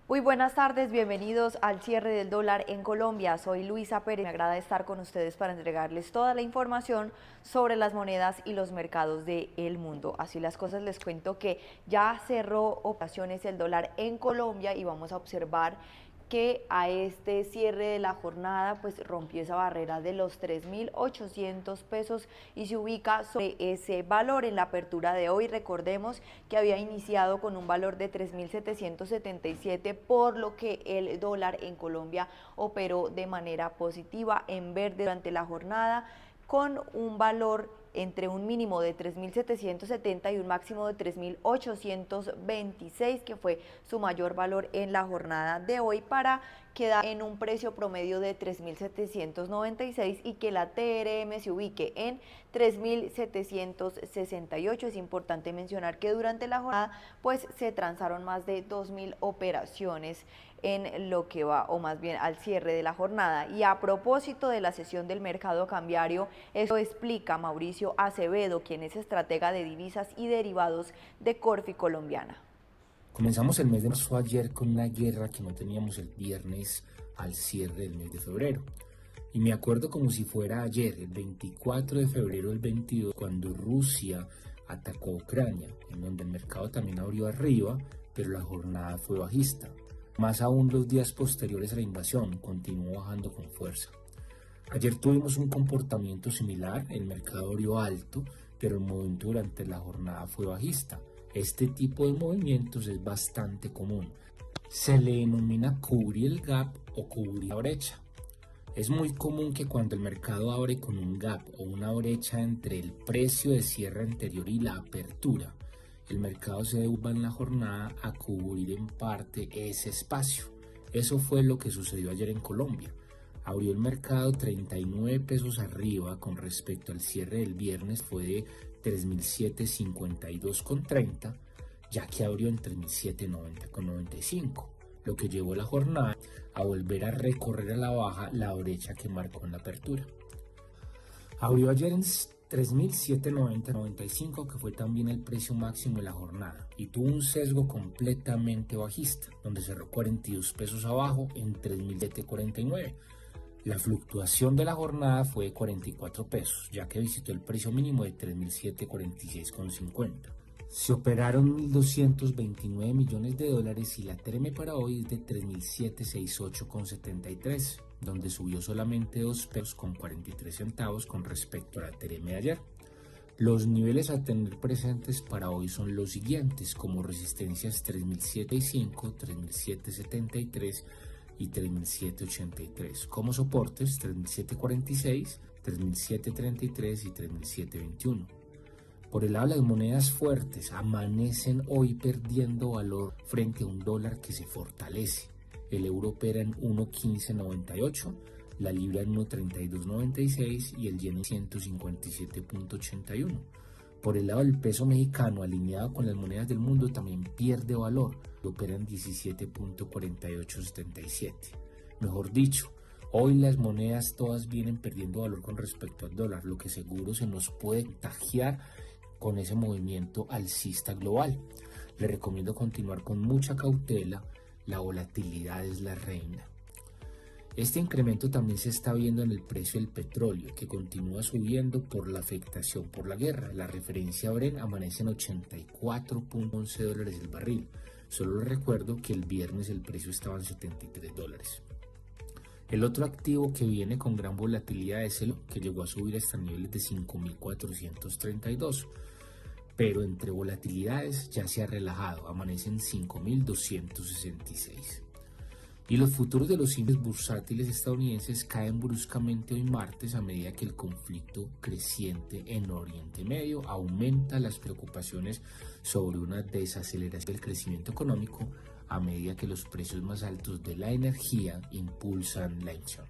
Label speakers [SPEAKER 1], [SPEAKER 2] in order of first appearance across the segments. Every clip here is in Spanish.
[SPEAKER 1] Muy buenas tardes, bienvenidos al cierre del dólar en Colombia. Soy Luisa Pérez, me agrada estar con ustedes para entregarles toda la información sobre las monedas y los mercados del mundo. Así las cosas, les cuento que ya cerró operaciones el dólar en Colombia y vamos a observar que a este cierre de la jornada pues rompió esa barrera de los 3.800 pesos y se ubica sobre ese valor. En la apertura de hoy recordemos que había iniciado con un valor de 3.777, por lo que el dólar en Colombia operó de manera positiva en verde durante la jornada, con un valor entre un mínimo de 3.770 y un máximo de 3.826, que fue su mayor valor en la jornada de hoy, para quedar en un precio promedio de 3.796 y que la TRM se ubique en 3.768. Es importante mencionar que durante la jornada pues se transaron más de 2.000 operaciones en lo que va, o más bien al cierre de la jornada. Y a propósito de la sesión del mercado cambiario, eso explica Mauricio Acevedo, quien es estratega de divisas y derivados de Corfi Colombiana.
[SPEAKER 2] Comenzamos el mes de marzo ayer con una guerra que no teníamos el viernes al cierre del mes de febrero. Y me acuerdo como si fuera ayer, el 24 de febrero del 22, cuando Rusia atacó a Ucrania, en donde el mercado también abrió arriba, pero la jornada fue bajista. Más aún los días posteriores a la invasión, continuó bajando con fuerza. Ayer tuvimos un comportamiento similar, el mercado abrió alto, pero el movimiento durante la jornada fue bajista. Este tipo de movimientos es bastante común. Se le denomina cubrir el gap o cubrir la brecha. Es muy común que cuando el mercado abre con un gap o una brecha entre el precio de cierre anterior y la apertura, el mercado se devuelve en la jornada a cubrir en parte ese espacio. Eso fue lo que sucedió ayer en Colombia. Abrió el mercado 39 pesos arriba con respecto al cierre del viernes, fue de 3.752,30, ya que abrió en 3.790,95, lo que llevó la jornada a volver a recorrer a la baja la brecha que marcó en la apertura. Abrió ayer en 3.790,95, que fue también el precio máximo de la jornada, y tuvo un sesgo completamente bajista, donde cerró 42 pesos abajo en 3.749. La fluctuación de la jornada fue de 44 pesos, ya que visitó el precio mínimo de 3.746,50. Se operaron 1.229 millones de dólares y la TRM para hoy es de 3.768,73, donde subió solamente 2 pesos con 43 centavos con respecto a la TRM de ayer. Los niveles a tener presentes para hoy son los siguientes, como resistencias 3.705, 3.773 y 3.783, como soportes 3.746, 3.733 y 3.721. Por el lado de las monedas fuertes, amanecen hoy perdiendo valor frente a un dólar que se fortalece. El euro opera en 1.1598, la libra en 1.3296 y el yen en 157.81. Por el lado del peso mexicano, alineado con las monedas del mundo, también pierde valor, opera en 17.4877. Mejor dicho, hoy las monedas todas vienen perdiendo valor con respecto al dólar, lo que seguro se nos puede contagiar con ese movimiento alcista global. Le recomiendo continuar con mucha cautela, la volatilidad es la reina. Este incremento también se está viendo en el precio del petróleo, que continúa subiendo por la afectación por la guerra. La referencia Brent amanece en $84.11 el barril. Solo les recuerdo que el viernes el precio estaba en $73. El otro activo que viene con gran volatilidad es el que llegó a subir hasta niveles de 5.432, pero entre volatilidades ya se ha relajado, amanece en 5.266. Y los futuros de los índices bursátiles estadounidenses caen bruscamente hoy martes a medida que el conflicto creciente en Oriente Medio aumenta las preocupaciones sobre una desaceleración del crecimiento económico a medida que los precios más altos de la energía impulsan la inflación.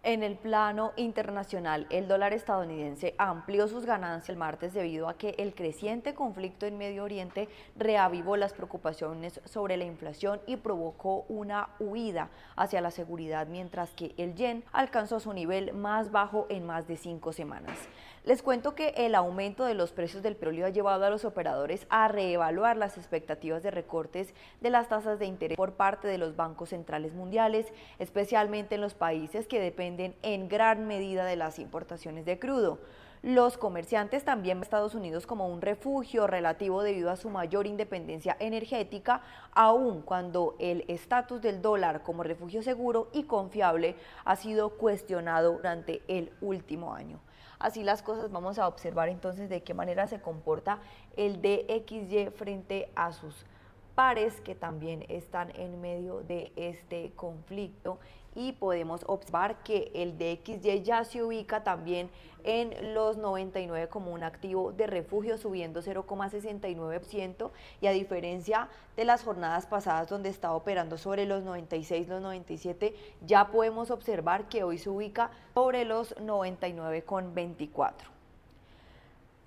[SPEAKER 1] En el plano internacional, el dólar estadounidense amplió sus ganancias el martes debido a que el creciente conflicto en Medio Oriente reavivó las preocupaciones sobre la inflación y provocó una huida hacia la seguridad, mientras que el yen alcanzó su nivel más bajo en más de 5 semanas. Les cuento que el aumento de los precios del petróleo ha llevado a los operadores a reevaluar las expectativas de recortes de las tasas de interés por parte de los bancos centrales mundiales, especialmente en los países que dependen en gran medida de las importaciones de crudo. Los comerciantes también ven a Estados Unidos como un refugio relativo debido a su mayor independencia energética, aun cuando el estatus del dólar como refugio seguro y confiable ha sido cuestionado durante el último año. Así las cosas, vamos a observar entonces de qué manera se comporta el DXY frente a sus pares que también están en medio de este conflicto, y podemos observar que el DXY ya se ubica también en los 99 como un activo de refugio, subiendo 0,69%, y a diferencia de las jornadas pasadas donde estaba operando sobre los 96, los 97, ya podemos observar que hoy se ubica sobre los 99,24.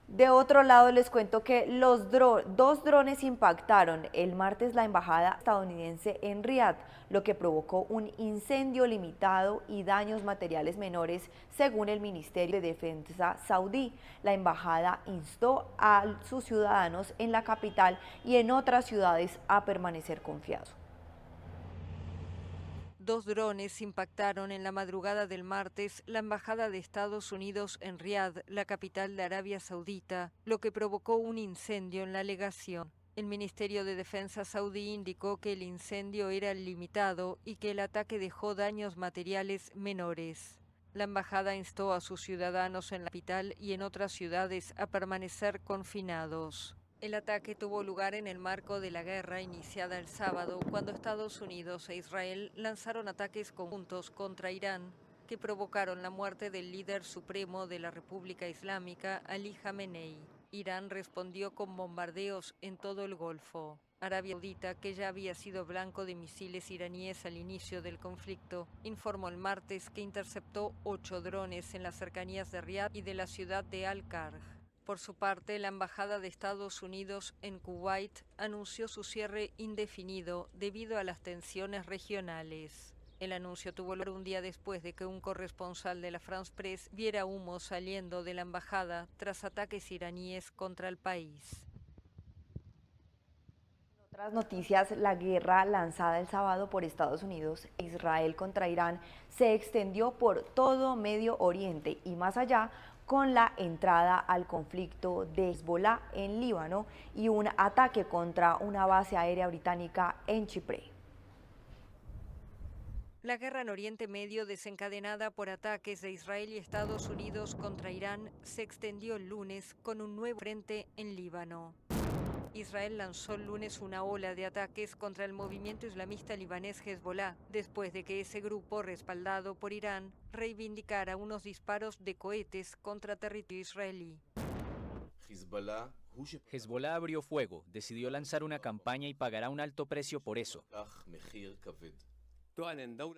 [SPEAKER 1] De otro lado, les cuento que dos drones impactaron el martes la embajada estadounidense en Riad, lo que provocó un incendio limitado y daños materiales menores, según el Ministerio de Defensa saudí. La embajada instó a sus ciudadanos en la capital y en otras ciudades a permanecer confiados.
[SPEAKER 3] Dos drones impactaron en la madrugada del martes la embajada de Estados Unidos en Riad, la capital de Arabia Saudita, lo que provocó un incendio en la legación. El Ministerio de Defensa saudí indicó que el incendio era limitado y que el ataque dejó daños materiales menores. La embajada instó a sus ciudadanos en la capital y en otras ciudades a permanecer confinados. El ataque tuvo lugar en el marco de la guerra iniciada el sábado, cuando Estados Unidos e Israel lanzaron ataques conjuntos contra Irán, que provocaron la muerte del líder supremo de la República Islámica, Ali Jamenei. Irán respondió con bombardeos en todo el Golfo. Arabia Saudita, que ya había sido blanco de misiles iraníes al inicio del conflicto, informó el martes que interceptó 8 drones en las cercanías de Riad y de la ciudad de Al-Qarj. Por su parte, la Embajada de Estados Unidos en Kuwait anunció su cierre indefinido debido a las tensiones regionales. El anuncio tuvo lugar un día después de que un corresponsal de la France Press viera humo saliendo de la embajada tras ataques iraníes contra el país.
[SPEAKER 1] En otras noticias, la guerra lanzada el sábado por Estados Unidos e Israel contra Irán se extendió por todo Medio Oriente y más allá, con la entrada al conflicto de Hezbolá en Líbano y un ataque contra una base aérea británica en Chipre.
[SPEAKER 3] La guerra en Oriente Medio, desencadenada por ataques de Israel y Estados Unidos contra Irán, se extendió el lunes con un nuevo frente en Líbano. Israel lanzó el lunes una ola de ataques contra el movimiento islamista libanés Hezbolá, después de que ese grupo, respaldado por Irán, reivindicara unos disparos de cohetes contra territorio israelí.
[SPEAKER 4] Hezbolá abrió fuego, decidió lanzar una campaña y pagará un alto precio por eso.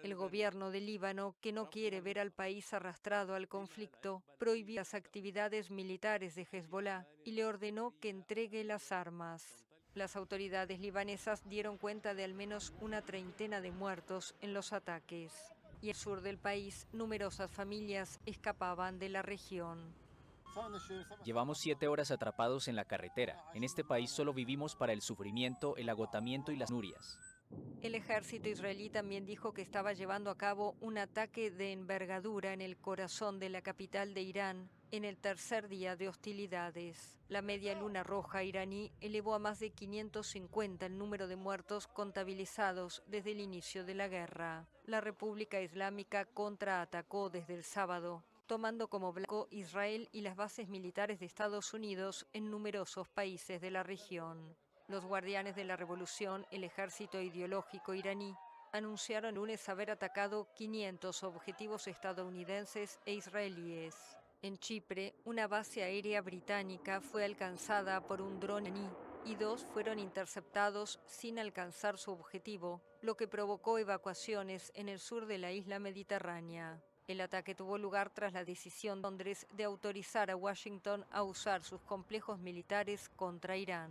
[SPEAKER 3] El gobierno de Líbano, que no quiere ver al país arrastrado al conflicto, prohibió las actividades militares de Hezbolá y le ordenó que entregue las armas. Las autoridades libanesas dieron cuenta de al menos una treintena de muertos en los ataques. Y en el sur del país, numerosas familias escapaban de la región.
[SPEAKER 4] Llevamos 7 horas atrapados en la carretera. En este país solo vivimos para el sufrimiento, el agotamiento y las penurias.
[SPEAKER 3] El ejército israelí también dijo que estaba llevando a cabo un ataque de envergadura en el corazón de la capital de Irán en el tercer día de hostilidades. La Media Luna Roja iraní elevó a más de 550 el número de muertos contabilizados desde el inicio de la guerra. La República Islámica contraatacó desde el sábado, tomando como blanco Israel y las bases militares de Estados Unidos en numerosos países de la región. Los guardianes de la revolución, el ejército ideológico iraní, anunciaron el lunes haber atacado 500 objetivos estadounidenses e israelíes. En Chipre, una base aérea británica fue alcanzada por un dron iraní y 2 fueron interceptados sin alcanzar su objetivo, lo que provocó evacuaciones en el sur de la isla mediterránea. El ataque tuvo lugar tras la decisión de Londres de autorizar a Washington a usar sus complejos militares contra Irán.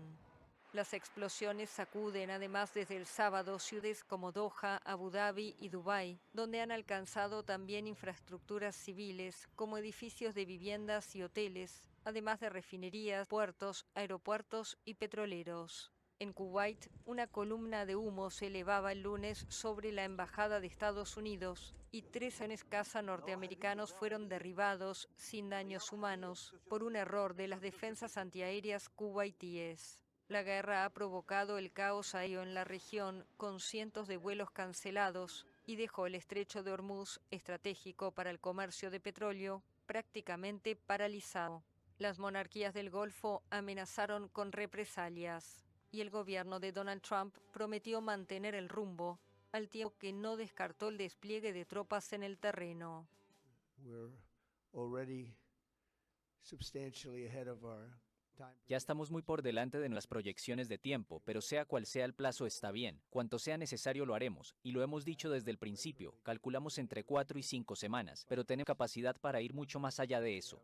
[SPEAKER 3] Las explosiones sacuden además desde el sábado ciudades como Doha, Abu Dhabi y Dubái, donde han alcanzado también infraestructuras civiles como edificios de viviendas y hoteles, además de refinerías, puertos, aeropuertos y petroleros. En Kuwait, una columna de humo se elevaba el lunes sobre la embajada de Estados Unidos y 3 aviones caza norteamericanos fueron derribados sin daños humanos por un error de las defensas antiaéreas kuwaitíes. La guerra ha provocado el caos aéreo en la región, con cientos de vuelos cancelados, y dejó el estrecho de Hormuz, estratégico para el comercio de petróleo, prácticamente paralizado. Las monarquías del Golfo amenazaron con represalias, y el gobierno de Donald Trump prometió mantener el rumbo, al tiempo que no descartó el despliegue de tropas en el terreno.
[SPEAKER 4] Ya estamos muy por delante de las proyecciones de tiempo, pero sea cual sea el plazo está bien. Cuanto sea necesario lo haremos, y lo hemos dicho desde el principio. Calculamos entre 4 y 5 semanas, pero tenemos capacidad para ir mucho más allá de eso.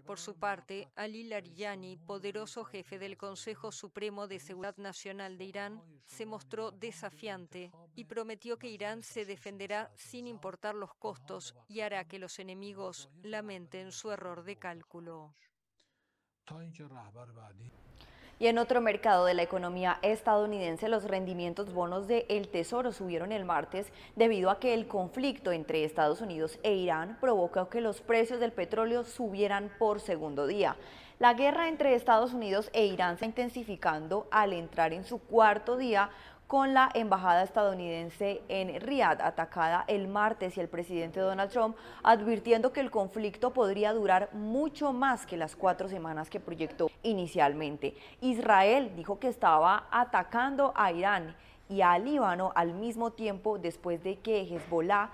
[SPEAKER 3] Por su parte, Ali Larijani, poderoso jefe del Consejo Supremo de Seguridad Nacional de Irán, se mostró desafiante y prometió que Irán se defenderá sin importar los costos y hará que los enemigos lamenten su error de cálculo.
[SPEAKER 1] Y en otro mercado de la economía estadounidense, los rendimientos bonos del Tesoro subieron el martes debido a que el conflicto entre Estados Unidos e Irán provocó que los precios del petróleo subieran por segundo día. La guerra entre Estados Unidos e Irán se está intensificando al entrar en su cuarto día, con la embajada estadounidense en Riad atacada el martes y el presidente Donald Trump advirtiendo que el conflicto podría durar mucho más que las 4 semanas que proyectó inicialmente. Israel dijo que estaba atacando a Irán y a Líbano al mismo tiempo después de que Hezbollah,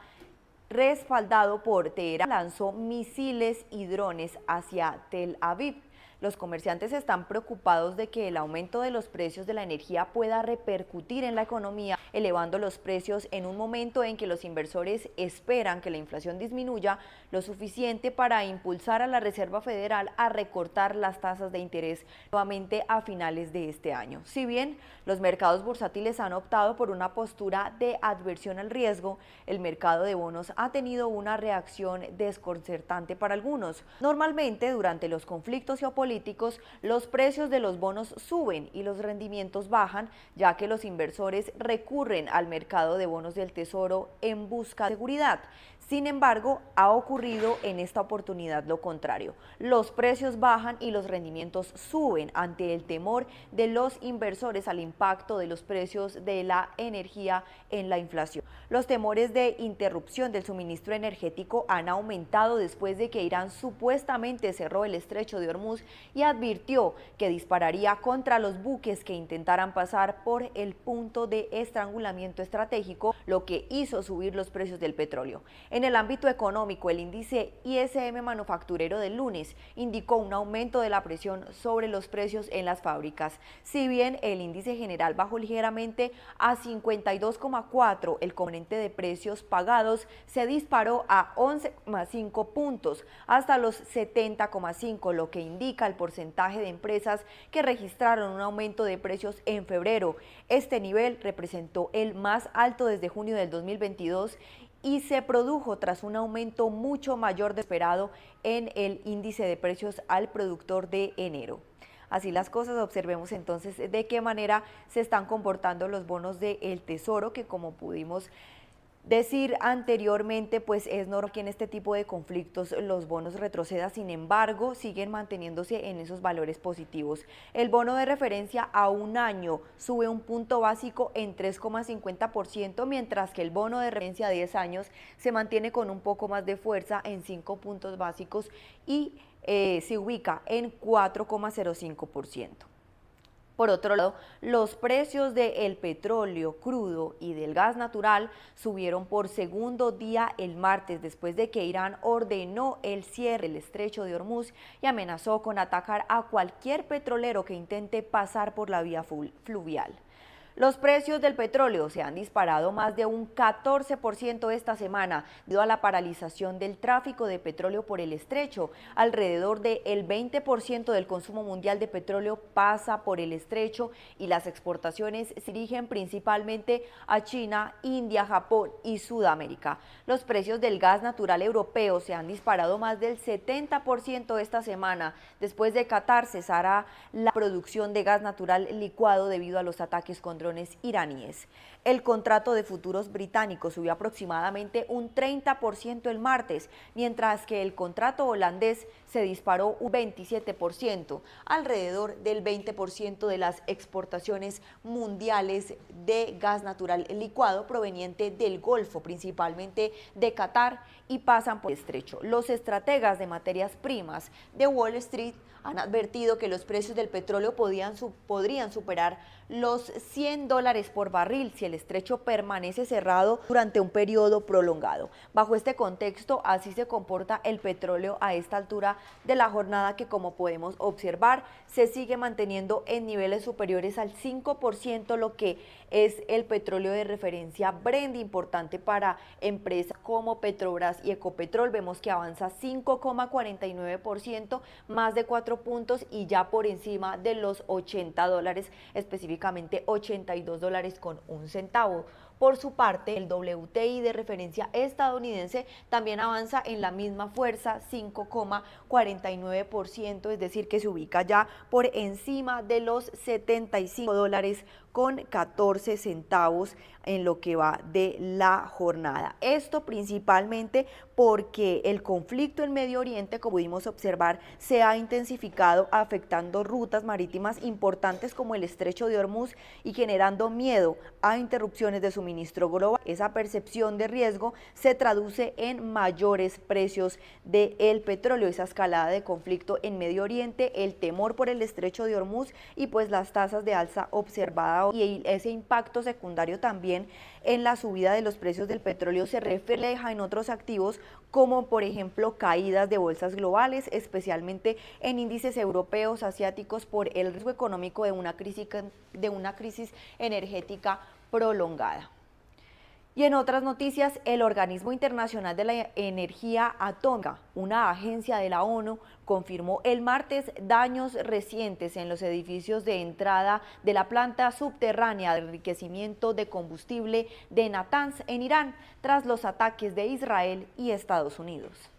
[SPEAKER 1] respaldado por Teherán, lanzó misiles y drones hacia Tel Aviv. Los comerciantes están preocupados de que el aumento de los precios de la energía pueda repercutir en la economía, elevando los precios en un momento en que los inversores esperan que la inflación disminuya lo suficiente para impulsar a la Reserva Federal a recortar las tasas de interés nuevamente a finales de este año. Si bien los mercados bursátiles han optado por una postura de adversión al riesgo, el mercado de bonos ha tenido una reacción desconcertante para algunos. Normalmente, durante los conflictos geopolíticos, los precios de los bonos suben y los rendimientos bajan, ya que los inversores recurren al mercado de bonos del Tesoro en busca de seguridad. Sin embargo, ha ocurrido en esta oportunidad lo contrario. Los precios bajan y los rendimientos suben ante el temor de los inversores al impacto de los precios de la energía en la inflación. Los temores de interrupción del suministro energético han aumentado después de que Irán supuestamente cerró el estrecho de Hormuz y advirtió que dispararía contra los buques que intentaran pasar por el punto de estrangulamiento estratégico, lo que hizo subir los precios del petróleo. En el ámbito económico, el índice ISM manufacturero del lunes indicó un aumento de la presión sobre los precios en las fábricas. Si bien el índice general bajó ligeramente a 52,4, el componente de precios pagados se disparó a 11,5 puntos hasta los 70,5, lo que indica el porcentaje de empresas que registraron un aumento de precios en febrero. Este nivel representó el más alto desde junio del 2022 y se produjo tras un aumento mucho mayor de esperado en el índice de precios al productor de enero. Así las cosas, observemos entonces de qué manera se están comportando los bonos del Tesoro, que como pudimos decir anteriormente, pues es normal que en este tipo de conflictos los bonos retrocedan, sin embargo, siguen manteniéndose en esos valores positivos. El bono de referencia a un año sube un punto básico en 3,50%, mientras que el bono de referencia a 10 años se mantiene con un poco más de fuerza en 5 puntos básicos y se ubica en 4,05%. Por otro lado, los precios del petróleo crudo y del gas natural subieron por segundo día el martes después de que Irán ordenó el cierre del estrecho de Hormuz y amenazó con atacar a cualquier petrolero que intente pasar por la vía fluvial. Los precios del petróleo se han disparado más de un 14% esta semana debido a la paralización del tráfico de petróleo por el estrecho. Alrededor del 20% del consumo mundial de petróleo pasa por el estrecho y las exportaciones se dirigen principalmente a China, India, Japón y Sudamérica. Los precios del gas natural europeo se han disparado más del 70% esta semana después de Qatar cesara la producción de gas natural licuado debido a los ataques con drones iraníes. El contrato de futuros británico subió aproximadamente un 30% el martes, mientras que el contrato holandés se disparó un 27%, alrededor del 20% de las exportaciones mundiales de gas natural licuado proveniente del Golfo, principalmente de Qatar, y pasan por el estrecho. Los estrategas de materias primas de Wall Street han advertido que los precios del petróleo podrían superar los $100 por barril si el estrecho permanece cerrado durante un periodo prolongado. Bajo este contexto, así se comporta el petróleo a esta altura de la jornada, que, como podemos observar, se sigue manteniendo en niveles superiores al 5%, lo que es el petróleo de referencia Brent, importante para empresas como Petrobras y Ecopetrol. Vemos que avanza 5,49%, más de 4 puntos y ya por encima de los $80, específicamente $82.01. Por su parte, el WTI de referencia estadounidense también avanza en la misma fuerza, 5,49%, es decir, que se ubica ya por encima de los $75.14 en lo que va de la jornada. Esto principalmente porque el conflicto en Medio Oriente, como pudimos observar, se ha intensificado, afectando rutas marítimas importantes como el Estrecho de Hormuz y generando miedo a interrupciones de suministro global. Esa percepción de riesgo se traduce en mayores precios del petróleo, esa escalada de conflicto en Medio Oriente, el temor por el Estrecho de Hormuz y pues las tasas de alza observada y ese impacto secundario también en la subida de los precios del petróleo se refleja en otros activos, como por ejemplo caídas de bolsas globales, especialmente en índices europeos, asiáticos, por el riesgo económico de una crisis energética prolongada. Y en otras noticias, el Organismo Internacional de la Energía Atómica, una agencia de la ONU, confirmó el martes daños recientes en los edificios de entrada de la planta subterránea de enriquecimiento de combustible de Natanz en Irán, tras los ataques de Israel y Estados Unidos.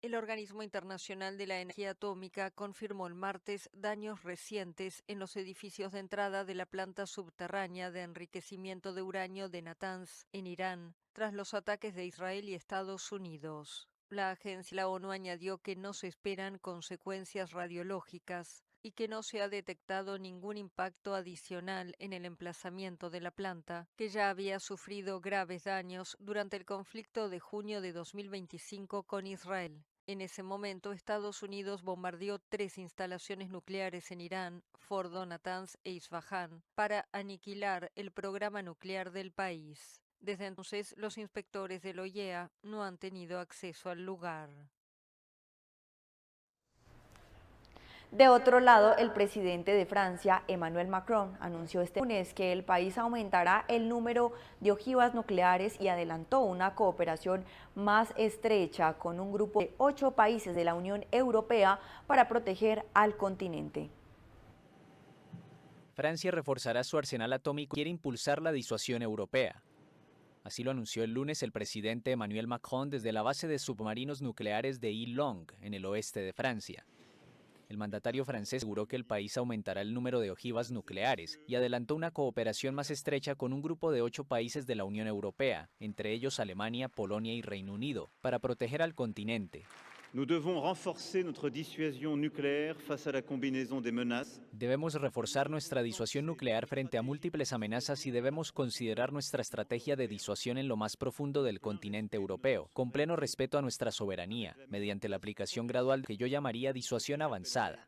[SPEAKER 3] El Organismo Internacional de la Energía Atómica confirmó el martes daños recientes en los edificios de entrada de la planta subterránea de enriquecimiento de uranio de Natanz, en Irán, tras los ataques de Israel y Estados Unidos. La agencia de la ONU añadió que no se esperan consecuencias radiológicas y que no se ha detectado ningún impacto adicional en el emplazamiento de la planta, que ya había sufrido graves daños durante el conflicto de junio de 2025 con Israel. En ese momento, Estados Unidos bombardeó 3 instalaciones nucleares en Irán, Fordo, Natanz e Isfahán, para aniquilar el programa nuclear del país. Desde entonces, los inspectores de la OIEA no han tenido acceso al lugar.
[SPEAKER 1] De otro lado, el presidente de Francia, Emmanuel Macron, anunció este lunes que el país aumentará el número de ojivas nucleares y adelantó una cooperación más estrecha con un grupo de 8 países de la Unión Europea para proteger al continente.
[SPEAKER 4] Francia reforzará su arsenal atómico y quiere impulsar la disuasión europea. Así lo anunció el lunes el presidente Emmanuel Macron desde la base de submarinos nucleares de Île-Long, en el oeste de Francia. El mandatario francés aseguró que el país aumentará el número de ojivas nucleares y adelantó una cooperación más estrecha con un grupo de 8 países de la Unión Europea, entre ellos Alemania, Polonia y Reino Unido, para proteger al continente. Debemos reforzar nuestra disuasión nuclear frente a múltiples amenazas y debemos considerar nuestra estrategia de disuasión en lo más profundo del continente europeo, con pleno respeto a nuestra soberanía, mediante la aplicación gradual que yo llamaría disuasión avanzada.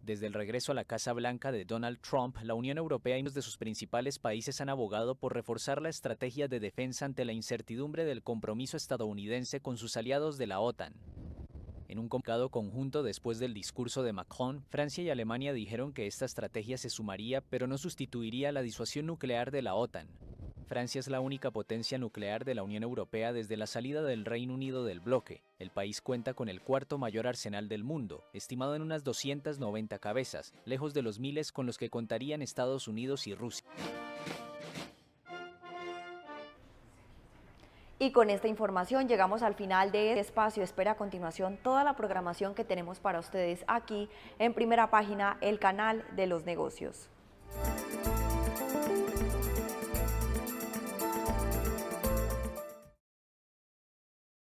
[SPEAKER 4] Desde el regreso a la Casa Blanca de Donald Trump, la Unión Europea y uno de sus principales países han abogado por reforzar la estrategia de defensa ante la incertidumbre del compromiso estadounidense con sus aliados de la OTAN. En un comunicado conjunto después del discurso de Macron, Francia y Alemania dijeron que esta estrategia se sumaría pero no sustituiría la disuasión nuclear de la OTAN. Francia es la única potencia nuclear de la Unión Europea desde la salida del Reino Unido del bloque. El país cuenta con el cuarto mayor arsenal del mundo, estimado en unas 290 cabezas, lejos de los miles con los que contarían Estados Unidos y Rusia.
[SPEAKER 1] Y con esta información llegamos al final de este espacio. Espera a continuación toda la programación que tenemos para ustedes aquí en Primera Página, el canal de los negocios.